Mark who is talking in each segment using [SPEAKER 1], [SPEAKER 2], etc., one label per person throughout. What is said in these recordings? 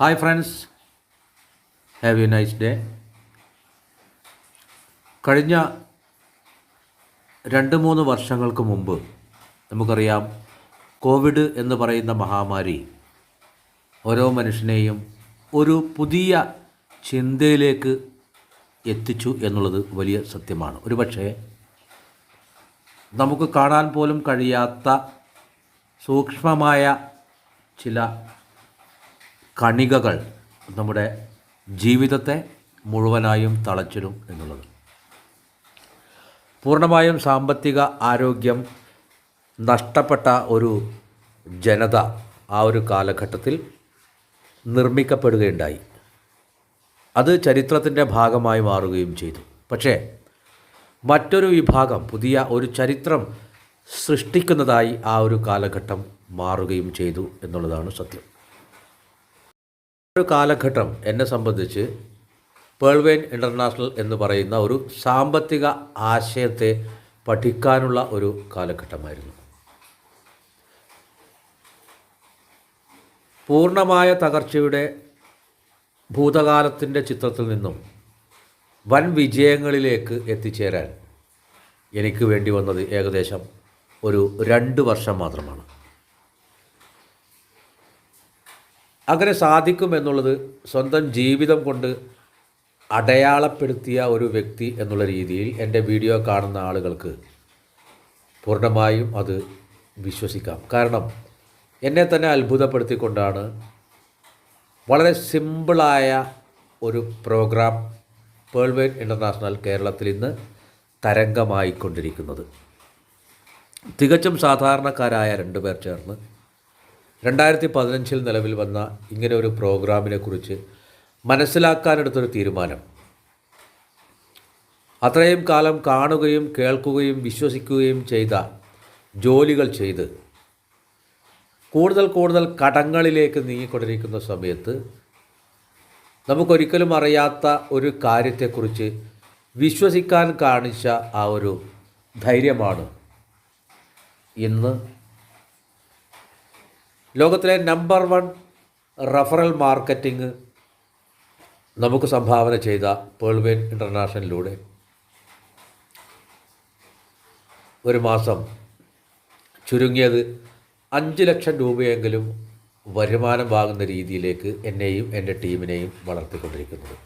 [SPEAKER 1] Hi friends, have A nice day. കഴിഞ്ഞ 2-3 വർഷങ്ങൾക്ക് മുമ്പ് നമുക്കറിയാം, കോവിഡ് എന്ന് പറയുന്ന മഹാമാരി ഓരോ മനുഷ്യനെയും ഒരു പുതിയ ചിന്തയിലേക്ക് എത്തിച്ചു എന്നുള്ളത് വലിയ സത്യമാണ്. ഒരുപക്ഷെ നമുക്ക് കാണാൻ പോലും കഴിയാത്ത സൂക്ഷ്മമായ ചില കണികകൾ നമ്മുടെ ജീവിതത്തെ മുഴുവനായും തളച്ചിടും എന്നുള്ളത്. പൂർണ്ണമായും സാമ്പത്തിക ആരോഗ്യം നഷ്ടപ്പെട്ട ഒരു ജനത ആ ഒരു കാലഘട്ടത്തിൽ നിർമ്മിക്കപ്പെടുകയുണ്ടായി. അത് ചരിത്രത്തിൻ്റെ ഭാഗമായി മാറുകയും ചെയ്തു. പക്ഷേ മറ്റൊരു വിഭാഗം പുതിയ ഒരു ചരിത്രം സൃഷ്ടിക്കുന്നതായി ആ ഒരു കാലഘട്ടം മാറുകയും ചെയ്തു എന്നുള്ളതാണ് സത്യം. ഒരു കാലഘട്ടം എന്നെ സംബന്ധിച്ച് പേൾവെയിൻ ഇൻ്റർനാഷണൽ എന്ന് പറയുന്ന ഒരു സാമ്പത്തിക ആശയത്തെ പഠിക്കാനുള്ള ഒരു കാലഘട്ടമായിരുന്നു. പൂർണ്ണമായ തകർച്ചയുടെ ഭൂതകാലത്തിൻ്റെ ചിത്രത്തിൽ നിന്നും വൻ വിജയങ്ങളിലേക്ക് എത്തിച്ചേരാൻ എനിക്ക് വേണ്ടി വന്നത് ഏകദേശം ഒരു 2 വർഷം മാത്രമാണ്. അങ്ങനെ സാധിക്കുമെന്നുള്ളത് സ്വന്തം ജീവിതം കൊണ്ട് അടയാളപ്പെടുത്തിയ ഒരു വ്യക്തി എന്നുള്ള രീതിയിൽ എൻ്റെ വീഡിയോ കാണുന്ന ആളുകൾക്ക് പൂർണ്ണമായും അത് വിശ്വസിക്കാം. കാരണം എന്നെ തന്നെ അത്ഭുതപ്പെടുത്തിക്കൊണ്ടാണ് വളരെ സിമ്പിളായ ഒരു പ്രോഗ്രാം പേൾവെയിൻ ഇൻ്റർനാഷണൽ കേരളത്തിൽ ഇന്ന് തരംഗമായിക്കൊണ്ടിരിക്കുന്നത്. തികച്ചും സാധാരണക്കാരായ 2 പേർ ചേർന്ന് 2015 നിലവിൽ വന്ന ഇങ്ങനെ ഒരു പ്രോഗ്രാമിനെ കുറിച്ച് മനസ്സിലാക്കാനെടുത്തൊരു തീരുമാനം, അത്രയും കാലം കാണുകയും കേൾക്കുകയും വിശ്വസിക്കുകയും ചെയ്ത ജോലികൾ ചെയ്ത് കൂടുതൽ കടങ്ങളിലേക്ക് നീങ്ങിക്കൊണ്ടിരിക്കുന്ന സമയത്ത് നമുക്കൊരിക്കലും അറിയാത്ത ഒരു കാര്യത്തെക്കുറിച്ച് വിശ്വസിക്കാൻ കാണിച്ച ആ ഒരു ധൈര്യമാണ് ഇന്ന് ലോകത്തിലെ നമ്പർ 1 റഫറൽ മാർക്കറ്റിംഗ് നമുക്ക് സംഭാവന ചെയ്ത പേൾവെയിൻ ഇൻ്റർനാഷണലിലൂടെ ഒരു മാസം ചുരുങ്ങിയത് 5 ലക്ഷം രൂപയെങ്കിലും വരുമാനം വാങ്ങുന്ന രീതിയിലേക്ക് എന്നെയും എൻ്റെ ടീമിനെയും വളർത്തിക്കൊണ്ടിരിക്കുന്നത്.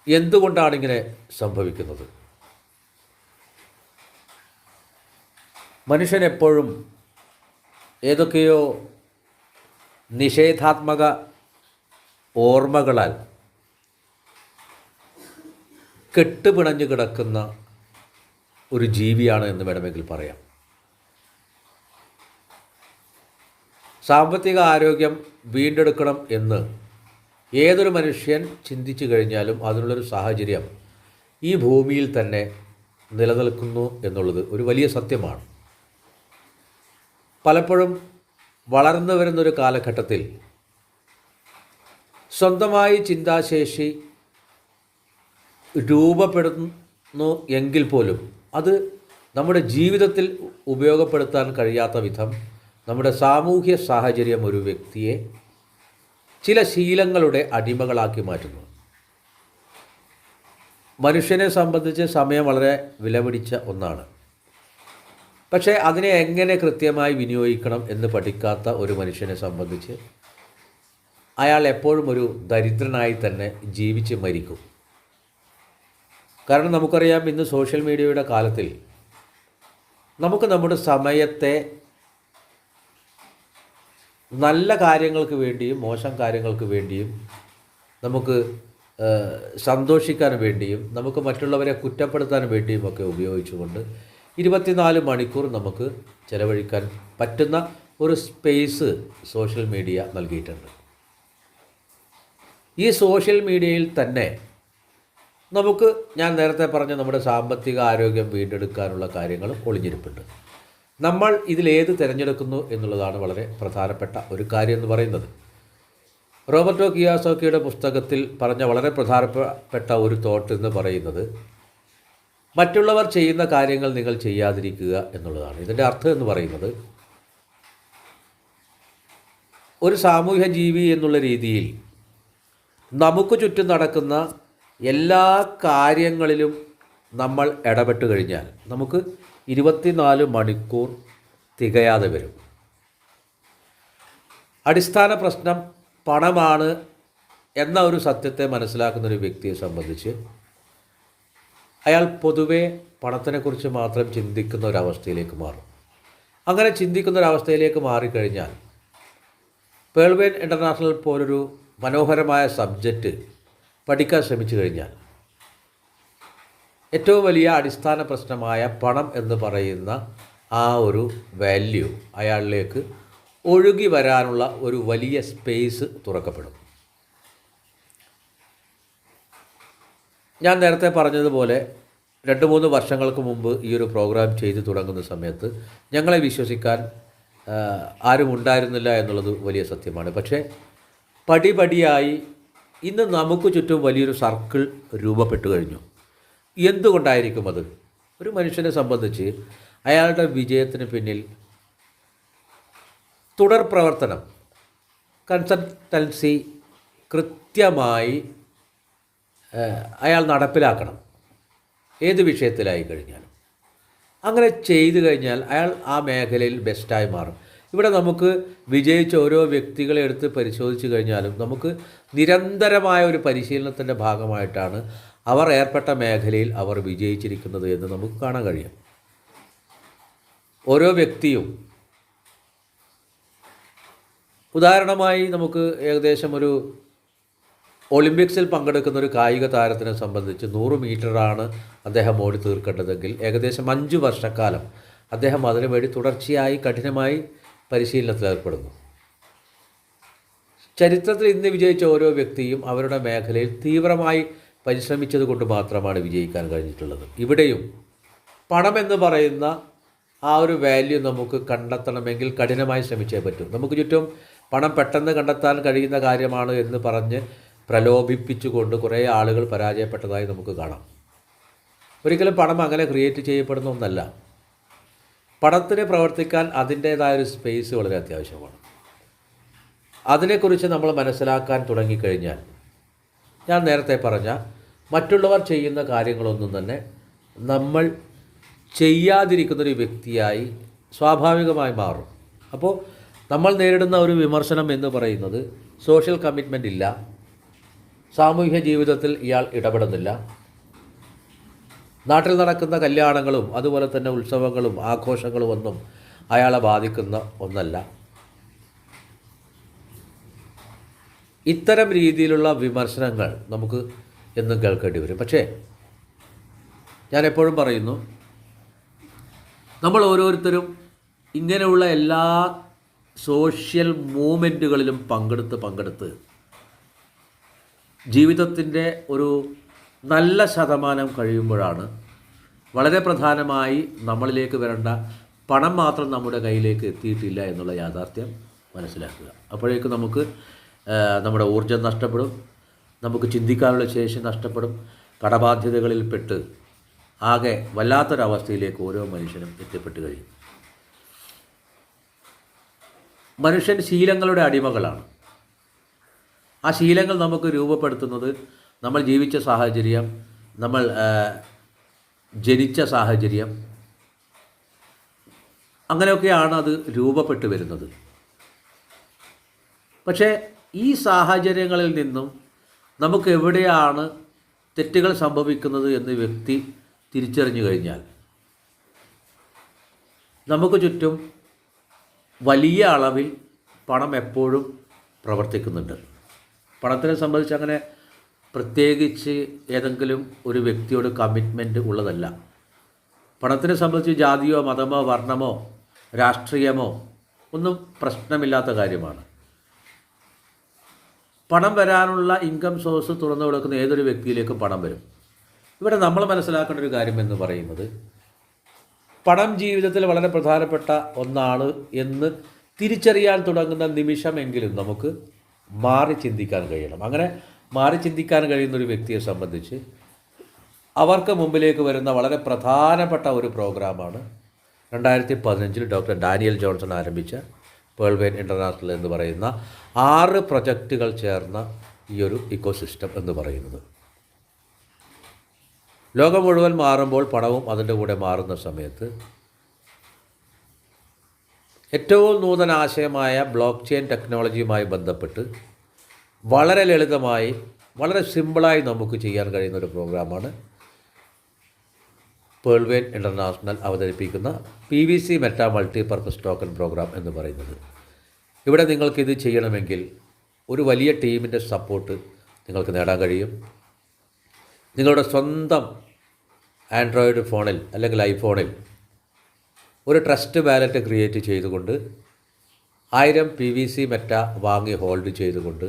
[SPEAKER 1] എന്തുകൊണ്ടാണിങ്ങനെ സംഭവിക്കുന്നത്? മനുഷ്യൻ എപ്പോഴും ഏതൊക്കെയോ നിഷേധാത്മക ഓർമ്മകളാൽ കെട്ടുപിണഞ്ഞു കിടക്കുന്ന ഒരു ജീവിയാണ് എന്ന് വേണമെങ്കിൽ പറയാം. സാമ്പത്തിക ആരോഗ്യം വീണ്ടെടുക്കണം എന്ന് ഏതൊരു മനുഷ്യൻ ചിന്തിച്ചു കഴിഞ്ഞാലും അതിനുള്ളൊരു സാഹചര്യം ഈ ഭൂമിയിൽ തന്നെ നിലനിൽക്കുന്നു എന്നുള്ളത് ഒരു വലിയ സത്യമാണ്. പലപ്പോഴും വളർന്നു വരുന്നൊരു കാലഘട്ടത്തിൽ സ്വന്തമായി ചിന്താശേഷി രൂപപ്പെടുന്നു എങ്കിൽ പോലും അത് നമ്മുടെ ജീവിതത്തിൽ ഉപയോഗപ്പെടുത്താൻ കഴിയാത്ത വിധം നമ്മുടെ സാമൂഹ്യ സാഹചര്യം ഒരു വ്യക്തിയെ ചില ശീലങ്ങളുടെ അടിമകളാക്കി മാറ്റുന്നു. മനുഷ്യനെ സംബന്ധിച്ച് സമയം വളരെ വിലപിടിച്ച ഒന്നാണ്. പക്ഷേ അതിനെ എങ്ങനെ കൃത്യമായി വിനിയോഗിക്കണം എന്ന് പഠിക്കാത്ത ഒരു മനുഷ്യനെ സംബന്ധിച്ച് അയാൾ എപ്പോഴും ഒരു ദരിദ്രനായി തന്നെ ജീവിച്ച് മരിക്കും. കാരണം നമുക്കറിയാം, ഇന്ന് സോഷ്യൽ മീഡിയയുടെ കാലത്തിൽ നമുക്ക് നമ്മുടെ സമയത്തെ നല്ല കാര്യങ്ങൾക്ക് വേണ്ടിയും മോശം കാര്യങ്ങൾക്ക് വേണ്ടിയും നമുക്ക് സന്തോഷിക്കാൻ വേണ്ടിയും നമുക്ക് മറ്റുള്ളവരെ കുറ്റപ്പെടുത്താൻ വേണ്ടിയും ഒക്കെ ഉപയോഗിച്ചുകൊണ്ട് 24 മണിക്കൂർ നമുക്ക് ചിലവഴിക്കാൻ പറ്റുന്ന ഒരു സ്പേസ് സോഷ്യൽ മീഡിയ നൽകിയിട്ടുണ്ട്. ഈ സോഷ്യൽ മീഡിയയിൽ തന്നെ നമുക്ക്, ഞാൻ നേരത്തെ പറഞ്ഞ നമ്മുടെ സാമ്പത്തിക ആരോഗ്യം വീണ്ടെടുക്കാനുള്ള കാര്യങ്ങളും ഒളിഞ്ഞിരിപ്പുണ്ട്. നമ്മൾ ഇതിലേത് തിരഞ്ഞെടുക്കുന്നു എന്നുള്ളതാണ് വളരെ പ്രധാനപ്പെട്ട ഒരു കാര്യം എന്ന് പറയുന്നത്. റോബർട്ടോ കിയോസാക്കിയുടെ പുസ്തകത്തിൽ പറഞ്ഞ വളരെ പ്രധാനപ്പെട്ട ഒരു തോട്ട് എന്ന് പറയുന്നത്, മറ്റുള്ളവർ ചെയ്യുന്ന കാര്യങ്ങൾ നിങ്ങൾ ചെയ്യാതിരിക്കുക എന്നുള്ളതാണ്. ഇതിൻ്റെ അർത്ഥം എന്ന് പറയുന്നത്, ഒരു സാമൂഹ്യ ജീവി എന്നുള്ള രീതിയിൽ നമുക്ക് ചുറ്റും നടക്കുന്ന എല്ലാ കാര്യങ്ങളിലും നമ്മൾ ഇടപെട്ട് കഴിഞ്ഞാൽ നമുക്ക് 24 മണിക്കൂർ തികയാതെ വരും. അടിസ്ഥാന പ്രശ്നം പണമാണ് എന്ന ഒരു സത്യത്തെ മനസ്സിലാക്കുന്ന ഒരു വ്യക്തിയെ സംബന്ധിച്ച് അയാൾ പൊതുവെ പണത്തിനെക്കുറിച്ച് മാത്രം ചിന്തിക്കുന്ന ഒരവസ്ഥയിലേക്ക് മാറും. അങ്ങനെ ചിന്തിക്കുന്ന ഒരവസ്ഥയിലേക്ക് മാറിക്കഴിഞ്ഞാൽ പേൾവെയിൻ ഇൻ്റർനാഷണൽ പോലൊരു മനോഹരമായ സബ്ജക്റ്റ് പഠിക്കാൻ ശ്രമിച്ചു കഴിഞ്ഞാൽ ഏറ്റവും വലിയ അടിസ്ഥാന പ്രശ്നമായ പണം എന്ന് പറയുന്ന ആ ഒരു വാല്യൂ അയാളിലേക്ക് ഒഴുകി വരാനുള്ള ഒരു വലിയ സ്പേസ് തുറക്കപ്പെടും. ഞാൻ നേരത്തെ പറഞ്ഞതുപോലെ 2-3 വർഷങ്ങൾക്ക് മുമ്പ് ഈ ഒരു പ്രോഗ്രാം ചെയ്തു തുടങ്ങുന്ന സമയത്ത് ഞങ്ങളെ വിശ്വസിക്കാൻ ആരും ഉണ്ടായിരുന്നില്ല എന്നുള്ളത് വലിയ സത്യമാണ്. പക്ഷേ പടിപടിയായി ഇന്ന് നമുക്ക് ചുറ്റും വലിയൊരു സർക്കിൾ രൂപപ്പെട്ടു കഴിഞ്ഞു. എന്തുകൊണ്ടായിരിക്കും അത്? ഒരു മനുഷ്യനെ സംബന്ധിച്ച് അയാളുടെ വിജയത്തിന് പിന്നിൽ തുടർ പ്രവർത്തനം, കൺസൾട്ടൻസി കൃത്യമായി അയാൾ നടപ്പിലാക്കണം. ഏത് വിഷയത്തിലായി കഴിഞ്ഞാലും അങ്ങനെ ചെയ്തു കഴിഞ്ഞാൽ അയാൾ ആ മേഖലയിൽ ബെസ്റ്റായി മാറും. ഇവിടെ നമുക്ക് വിജയിച്ച ഓരോ വ്യക്തികളെ എടുത്ത് പരിശോധിച്ച് കഴിഞ്ഞാലും നമുക്ക് നിരന്തരമായ ഒരു പരിശീലനത്തിൻ്റെ ഭാഗമായിട്ടാണ് അവർ ഏർപ്പെട്ട മേഖലയിൽ അവർ വിജയിച്ചിരിക്കുന്നത് എന്ന് നമുക്ക് കാണാൻ കഴിയും. ഓരോ വ്യക്തിയും ഉദാഹരണമായി നമുക്ക് ഏകദേശം ഒരു ഒളിമ്പിക്സിൽ പങ്കെടുക്കുന്ന ഒരു കായിക താരത്തിനെ സംബന്ധിച്ച് 100 മീറ്ററാണ് അദ്ദേഹം ഓടി തീർക്കേണ്ടതെങ്കിൽ ഏകദേശം 5 വർഷക്കാലം അദ്ദേഹം അതിനുവേണ്ടി തുടർച്ചയായി കഠിനമായി പരിശീലനത്തിൽ ഏർപ്പെടുന്നു. ചരിത്രത്തിൽ ഇന്ന് വിജയിച്ച ഓരോ വ്യക്തിയും അവരുടെ മേഖലയിൽ തീവ്രമായി പരിശ്രമിച്ചത് കൊണ്ട് മാത്രമാണ് വിജയിക്കാൻ കഴിഞ്ഞിട്ടുള്ളത്. ഇവിടെയും പണമെന്ന് പറയുന്ന ആ ഒരു വാല്യൂ നമുക്ക് കണ്ടെത്തണമെങ്കിൽ കഠിനമായി ശ്രമിച്ചേ പറ്റൂ. നമുക്ക് ചുറ്റും പണം പെട്ടെന്ന് കണ്ടെത്താൻ കഴിയുന്ന കാര്യമാണ് എന്ന് പറഞ്ഞ് പ്രലോഭിപ്പിച്ചുകൊണ്ട് കുറേ ആളുകൾ പരാജയപ്പെട്ടതായി നമുക്ക് കാണാം. ഒരിക്കലും പണം അങ്ങനെ ക്രിയേറ്റ് ചെയ്യപ്പെടുന്ന ഒന്നല്ല. പണത്തിന് പ്രവർത്തിക്കാൻ അതിൻ്റേതായൊരു സ്പേസ് വളരെ അത്യാവശ്യമാണ്. അതിനെക്കുറിച്ച് നമ്മൾ മനസ്സിലാക്കാൻ തുടങ്ങിക്കഴിഞ്ഞാൽ ഞാൻ നേരത്തെ പറഞ്ഞ മറ്റുള്ളവർ ചെയ്യുന്ന കാര്യങ്ങളൊന്നും തന്നെ നമ്മൾ ചെയ്യാതിരിക്കുന്നൊരു വ്യക്തിയായി സ്വാഭാവികമായി മാറും. അപ്പോൾ നമ്മൾ നേരിടുന്ന ഒരു വിമർശനം എന്ന് പറയുന്നത് സോഷ്യൽ കമ്മിറ്റ്മെൻ്റ് ഇല്ല, സാമൂഹ്യ ജീവിതത്തിൽ ഇയാൾ ഇടപെടുന്നില്ല, നാട്ടിൽ നടക്കുന്ന കല്യാണങ്ങളും അതുപോലെ തന്നെ ഉത്സവങ്ങളും ആഘോഷങ്ങളും ഒന്നും അയാളെ ബാധിക്കുന്ന ഒന്നല്ല. ഇത്തരം രീതിയിലുള്ള വിമർശനങ്ങൾ നമുക്ക് എന്നും കേൾക്കേണ്ടി വരും. പക്ഷേ ഞാൻ എപ്പോഴും പറയുന്നു, നമ്മൾ ഓരോരുത്തരും ഇങ്ങനെയുള്ള എല്ലാ സോഷ്യൽ മൂവ്മെൻറ്റുകളിലും പങ്കെടുത്ത് ജീവിതത്തിൻ്റെ ഒരു നല്ല ശതമാനം കഴിയുമ്പോഴാണ് വളരെ പ്രധാനമായി നമ്മളിലേക്ക് വരേണ്ട പണം മാത്രം നമ്മുടെ കയ്യിലേക്ക് എത്തിയിട്ടില്ല എന്നുള്ള യാഥാർത്ഥ്യം മനസ്സിലാക്കുക. അപ്പോഴേക്കും നമുക്ക് നമ്മുടെ ഊർജ്ജം നഷ്ടപ്പെടും, നമുക്ക് ചിന്തിക്കാനുള്ള ശേഷി നഷ്ടപ്പെടും, കടബാധ്യതകളിൽപ്പെട്ട് ആകെ വല്ലാത്തൊരവസ്ഥയിലേക്ക് ഓരോ മനുഷ്യനും എത്തിപ്പെട്ട് കഴിയും. മനുഷ്യൻ ശീലങ്ങളുടെ അടിമകളാണ്. ആ ശീലങ്ങൾ നമുക്ക് രൂപപ്പെടുത്തുന്നത് നമ്മൾ ജീവിച്ച സാഹചര്യം, നമ്മൾ ജനിച്ച സാഹചര്യം, അങ്ങനെയൊക്കെയാണ് അത് രൂപപ്പെട്ട് വരുന്നത്. പക്ഷേ ഈ സാഹചര്യങ്ങളിൽ നിന്നും നമുക്ക് എവിടെയാണ് തെറ്റുകൾ സംഭവിക്കുന്നത് എന്ന് വ്യക്തി തിരിച്ചറിഞ്ഞു കഴിഞ്ഞാൽ നമുക്ക് ചുറ്റും വലിയ അളവിൽ പണം എപ്പോഴും പ്രവർത്തിക്കുന്നുണ്ട്. പണത്തിനെ സംബന്ധിച്ച് അങ്ങനെ പ്രത്യേകിച്ച് ഏതെങ്കിലും ഒരു വ്യക്തിയോട് കമ്മിറ്റ്മെൻറ്റ് ഉള്ളതല്ല. പണത്തിനെ സംബന്ധിച്ച് ജാതിയോ മതമോ വർണ്ണമോ രാഷ്ട്രീയമോ ഒന്നും പ്രശ്നമില്ലാത്ത കാര്യമാണ്. പണം വരാനുള്ള ഇൻകം സോഴ്സ് തുറന്നു കൊടുക്കുന്ന ഏതൊരു വ്യക്തിയിലേക്കും പണം വരും. ഇവിടെ നമ്മൾ മനസ്സിലാക്കേണ്ട ഒരു കാര്യം എന്ന് പറയുന്നത് പണം ജീവിതത്തിൽ വളരെ പ്രധാനപ്പെട്ട ഒന്നാണ് എന്ന് തിരിച്ചറിയാൻ തുടങ്ങുന്ന നിമിഷമെങ്കിലും നമുക്ക് മാറി ചിന്തിക്കാൻ കഴിയണം. അങ്ങനെ മാറി ചിന്തിക്കാൻ കഴിയുന്ന ഒരു വ്യക്തിയെ സംബന്ധിച്ച് അവർക്ക് മുമ്പിലേക്ക് വരുന്ന വളരെ പ്രധാനപ്പെട്ട ഒരു പ്രോഗ്രാമാണ് 2015 ഡോക്ടർ ഡാനിയൽ ജോൺസൺ ആരംഭിച്ച പേൾ വെയിൻ ഇൻ്റർനാഷണൽ എന്ന് പറയുന്ന 6 പ്രൊജക്റ്റുകൾ ചേർന്ന ഈ ഒരു ഇക്കോസിസ്റ്റം എന്ന് പറയുന്നത്. ലോകം മുഴുവൻ മാറുമ്പോൾ പണവും അതിൻ്റെ കൂടെ മാറുന്ന സമയത്ത് ഏറ്റവും നൂതന ആശയമായ ബ്ലോക്ക് ചെയിൻ ടെക്നോളജിയുമായി ബന്ധപ്പെട്ട് വളരെ ലളിതമായി വളരെ സിമ്പിളായി നമുക്ക് ചെയ്യാൻ കഴിയുന്ന ഒരു പ്രോഗ്രാമാണ് പേൾ വെയിൻ ഇൻ്റർനാഷണൽ അവതരിപ്പിക്കുന്ന PVC meta multipurpose token program എന്ന് പറയുന്നത്. ഇവിടെ നിങ്ങൾക്കിത് ചെയ്യണമെങ്കിൽ ഒരു വലിയ ടീമിൻ്റെ സപ്പോർട്ട് നിങ്ങൾക്ക് നേടാൻ കഴിയും. നിങ്ങളുടെ സ്വന്തം ആൻഡ്രോയിഡ് ഫോണിൽ അല്ലെങ്കിൽ ഐഫോണിൽ ഒരു ട്രസ്റ്റ് വാലറ്റ് ക്രിയേറ്റ് ചെയ്തുകൊണ്ട് 1000 PVC മെറ്റ വാങ്ങി ഹോൾഡ് ചെയ്തുകൊണ്ട്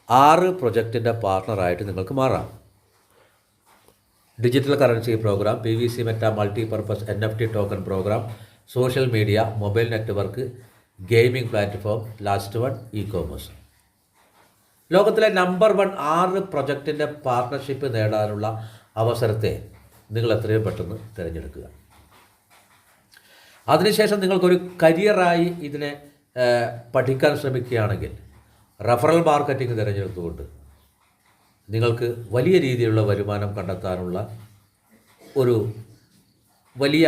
[SPEAKER 1] 6 പ്രൊജക്റ്റിൻ്റെ പാർട്ണറായിട്ട് നിങ്ങൾക്ക് മാറാം. Digital currency program, PVC meta multipurpose NFT token program, social media, mobile network, gaming platform, last one e-commerce. ലോകത്തിലെ നമ്പർ 1 6 പ്രൊജക്റ്റിൻ്റെ പാർട്ണർഷിപ്പ് നേടാനുള്ള അവസരത്തെ നിങ്ങൾ എത്രയും പെട്ടെന്ന് തിരഞ്ഞെടുക്കുക. അതിനുശേഷം നിങ്ങൾക്കൊരു കരിയറായി ഇതിനെ പഠിക്കാൻ ശ്രമിക്കുകയാണെങ്കിൽ റഫറൽ മാർക്കറ്റിംഗ് തിരഞ്ഞെടുത്തുകൊണ്ട് നിങ്ങൾക്ക് വലിയ രീതിയിലുള്ള വരുമാനം കണ്ടെത്താനുള്ള ഒരു വലിയ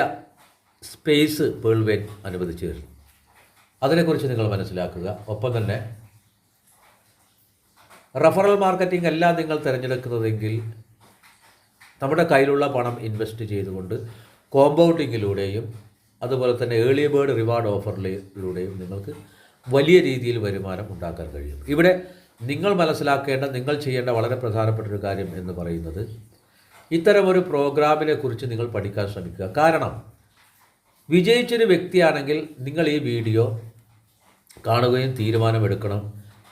[SPEAKER 1] സ്പേസ് പേൾ വെയിൻ അനുവദിച്ചു തരും. അതിനെക്കുറിച്ച് നിങ്ങൾ മനസ്സിലാക്കുക. ഒപ്പം തന്നെ റഫറൽ മാർക്കറ്റിംഗ് അല്ല നിങ്ങൾ തിരഞ്ഞെടുക്കുന്നതെങ്കിൽ നമ്മുടെ കയ്യിലുള്ള പണം ഇൻവെസ്റ്റ് ചെയ്തുകൊണ്ട് കോമ്പൗണ്ടിങ്ങിലൂടെയും അതുപോലെ തന്നെ ഏർലി ബേർഡ് റിവാർഡ് ഓഫറിലൂടെയും നിങ്ങൾക്ക് വലിയ രീതിയിൽ വരുമാനം ഉണ്ടാക്കാൻ കഴിയും. ഇവിടെ നിങ്ങൾ മനസ്സിലാക്കേണ്ട, നിങ്ങൾ ചെയ്യേണ്ട വളരെ പ്രധാനപ്പെട്ടൊരു കാര്യം എന്ന് പറയുന്നത് ഇത്തരമൊരു പ്രോഗ്രാമിനെ കുറിച്ച് നിങ്ങൾ പഠിക്കാൻ ശ്രമിക്കുക. കാരണം വിജയിച്ചൊരു വ്യക്തിയാണെങ്കിൽ നിങ്ങൾ ഈ വീഡിയോ കാണുകയും തീരുമാനമെടുക്കണം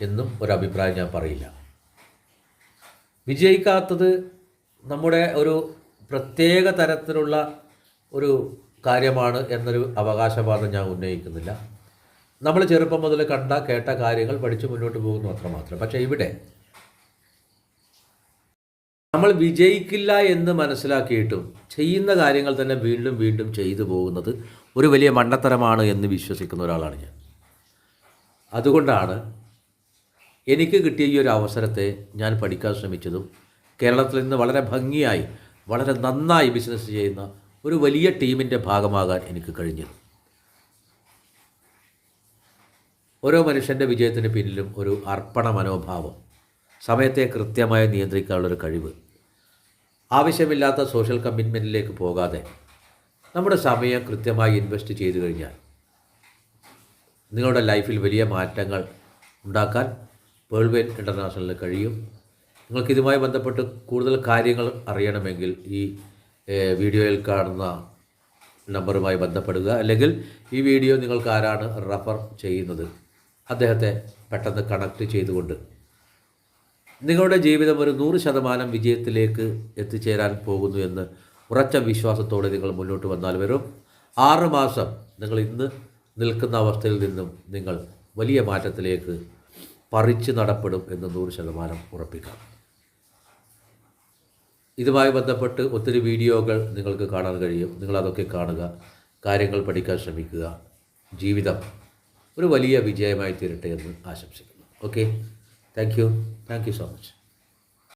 [SPEAKER 1] എന്നും ഒരഭിപ്രായം ഞാൻ പറയില്ല. വിജയിക്കാത്തത് നമ്മുടെ ഒരു പ്രത്യേക തരത്തിലുള്ള ഒരു കാര്യമാണ് എന്നൊരു അവകാശവാദം ഞാൻ ഉന്നയിക്കുന്നില്ല. നമ്മൾ ചെറുപ്പം മുതൽ കണ്ട കേട്ട കാര്യങ്ങൾ പഠിച്ച് മുന്നോട്ട് പോകുന്നു അത്രമാത്രം. പക്ഷേ ഇവിടെ നമ്മൾ വിജയിക്കില്ല എന്ന് മനസ്സിലാക്കിയിട്ടും ചെയ്യുന്ന കാര്യങ്ങൾ തന്നെ വീണ്ടും വീണ്ടും ചെയ്തു പോകുന്നത് ഒരു വലിയ മണ്ടത്തരമാണ് എന്ന് വിശ്വസിക്കുന്ന ഒരാളാണ് ഞാൻ. അതുകൊണ്ടാണ് എനിക്ക് കിട്ടിയ ഈ ഒരു അവസരത്തെ ഞാൻ പഠിക്കാൻ ശ്രമിച്ചതും കേരളത്തിൽ നിന്ന് വളരെ ഭംഗിയായി വളരെ നന്നായി ബിസിനസ് ചെയ്യുന്ന ഒരു വലിയ ടീമിൻ്റെ ഭാഗമാകാൻ എനിക്ക് കഴിഞ്ഞത്. ഓരോ മനുഷ്യൻ്റെ വിജയത്തിന് പിന്നിലും ഒരു അർപ്പണ മനോഭാവം, സമയത്തെ കൃത്യമായി നിയന്ത്രിക്കാനുള്ളൊരു കഴിവ്, ആവശ്യമില്ലാത്ത സോഷ്യൽ കമ്മിറ്റ്മെൻറ്റിലേക്ക് പോകാതെ നമ്മുടെ സമയം കൃത്യമായി ഇൻവെസ്റ്റ് ചെയ്തു കഴിഞ്ഞാൽ നിങ്ങളുടെ ലൈഫിൽ വലിയ മാറ്റങ്ങൾ ഉണ്ടാക്കാൻ പേൾ വെയിൻ ഇൻ്റർനാഷണലിന് കഴിയും. നിങ്ങൾക്കിതുമായി ബന്ധപ്പെട്ട് കൂടുതൽ കാര്യങ്ങൾ അറിയണമെങ്കിൽ ഈ വീഡിയോയിൽ കാണുന്ന നമ്പറുമായി ബന്ധപ്പെടുക. അല്ലെങ്കിൽ ഈ വീഡിയോ നിങ്ങൾക്ക് ആരാണ് റെഫർ ചെയ്യുന്നത് അദ്ദേഹത്തെ പെട്ടെന്ന് കണക്ട് ചെയ്തുകൊണ്ട് നിങ്ങളുടെ ജീവിതം ഒരു 100% വിജയത്തിലേക്ക് എത്തിച്ചേരാൻ പോകുന്നു എന്ന് ഉറച്ച വിശ്വാസത്തോടെ നിങ്ങൾ മുന്നോട്ട് വന്നാൽ വരും 6 മാസം നിങ്ങൾ ഇന്ന് നിൽക്കുന്ന അവസ്ഥയിൽ നിന്നും നിങ്ങൾ വലിയ മാറ്റത്തിലേക്ക് പറിച്ചു നടപ്പെടും എന്ന് 100% ഉറപ്പിക്കാം. ഇതുമായി ബന്ധപ്പെട്ട് ഒത്തിരി വീഡിയോകൾ നിങ്ങൾക്ക് കാണാൻ കഴിയും. നിങ്ങളതൊക്കെ കാണുക, കാര്യങ്ങൾ പഠിക്കാൻ ശ്രമിക്കുക. ജീവിതം ഒരു വലിയ വിജയമായി തീരട്ടെ എന്ന് ആശംസിക്കുന്നു. Okay, thank you so much.